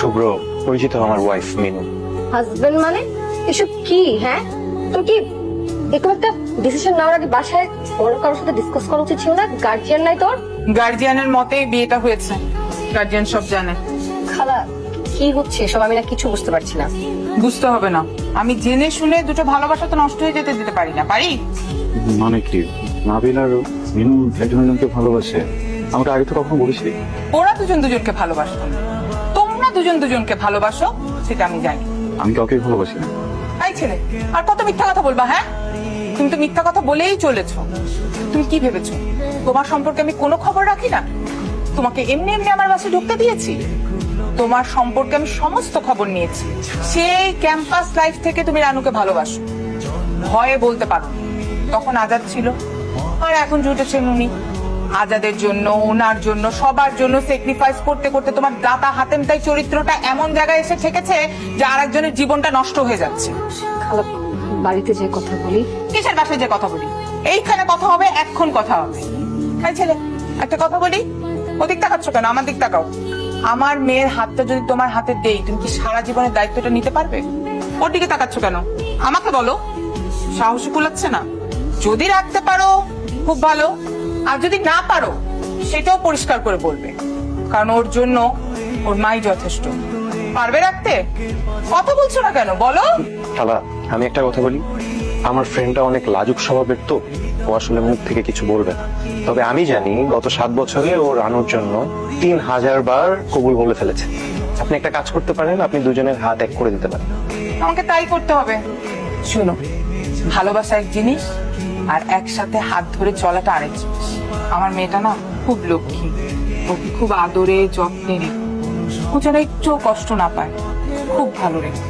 শুভ্র, পরিচিত আমার wife Minu. Husband মানে এসব কি? হ্যাঁ, তুমি কি এরকম একটা ডিসিশন নেওয়ার আগে বাসায় বড় কারোর সাথে ডিসকাস করা উচিত ছিল না? গার্জিয়ান নাই তোর? গার্জিয়ানের মতে বিয়েটা হয়েছে, গার্জিয়ান সব জানে। খালা, কি হচ্ছে সব? আমি না কিছু বুঝতে পারছি না। বুঝতে হবে না, আমি জেনে শুনে দুটো ভালোবাসা তো নষ্ট হয়ে যেতে দিতে পারি না। পারি? মানে কি, নাবিল আর মিনু একজন একজনকে ভালোবাসে? আমাকে আগে তো কখনো বলিসনি। ওরা দুজন দুজনকে ভালোবাসো, তোমরা দুজন দুজনকে ভালোবাসো সেটা আমি জানি। আমি কাউকে ভালোবাসি না। এই ছেলে, আর কত মিথ্যা কথা বলবা? হ্যাঁ, তুমি তো মিথ্যা কথা বলেই চলেছো। তুমি কি ভেবেছো তোমার সম্পর্কে আমি কোনো খবর রাখি না? তোমাকে এমনি এমনি আমার বাসায় ঢুকতে দিয়েছি? তোমার সম্পর্কে আমি সমস্ত খবর নিয়েছি। সেই ক্যাম্পাস লাইফ থেকে তুমি রানুকে ভালোবাসো, ভয়ে বলতে পারো। তখন আজাদ ছিল, আর এখন জুটেছেন উনি। আজাদের জন্য, ওনার জন্য, সবার জন্য স্যাক্রিফাইস করতে করতে তোমার দাতা হাতেম তাই চরিত্রটা এমন জায়গায় এসে ঠেকেছে যে আরেকজনের জীবনটা নষ্ট হয়ে যাচ্ছে। খালা, বাড়িতে যে কথা বলি। কিসের বাসায় যে কথা বলি? এইখানে কথা হবে, এখন কথা হবে। এই ছেলে, একটা কথা বলি, ওদিক তাকাচ্ছ কেন? আমার দিক তাকাও। আমার মেয়ের হাতটা যদি তোমার হাতে দেই, তুমি কি সারা জীবনের দায়িত্বটা নিতে পারবে? ওর দিকে তাকাচ্ছ কেন? আমাকে বলো, সাহসী কুলাচ্ছে না? যদি রাখতে পারো খুব ভালো, আর যদি না পারো সেটাও পরিষ্কার করে বলবে, কারণ ওর জন্য ওর মাই যথেষ্ট। পারবে রাখতে? কথা বলছো না কেন, বলো। খালা, আমি একটা কথা বলি, আমার ফ্রেন্ডটা অনেক লাজুক স্বভাবের, তো ও আসলে মুখ থেকে কিছু বলবে না। তবে আমি জানি গত 7 বছরে ও রানুর জন্য 3000 বার কবুল বলে ফেলেছে। আপনি একটা কাজ করতে পারেন, আপনি দুজনের হাত এক করে দিতে পারেন। আমাকে তাই করতে হবে। শোনো, ভালোবাসা এক জিনিস, আর একসাথে হাত ধরে চলাটা আরেক জিনিস। আমার মেয়েটা না খুব লক্ষ্মী, ওকে খুব আদরে যত্নে রেখো, ও যেন একটু কষ্ট না পায়, খুব ভালো রেখো।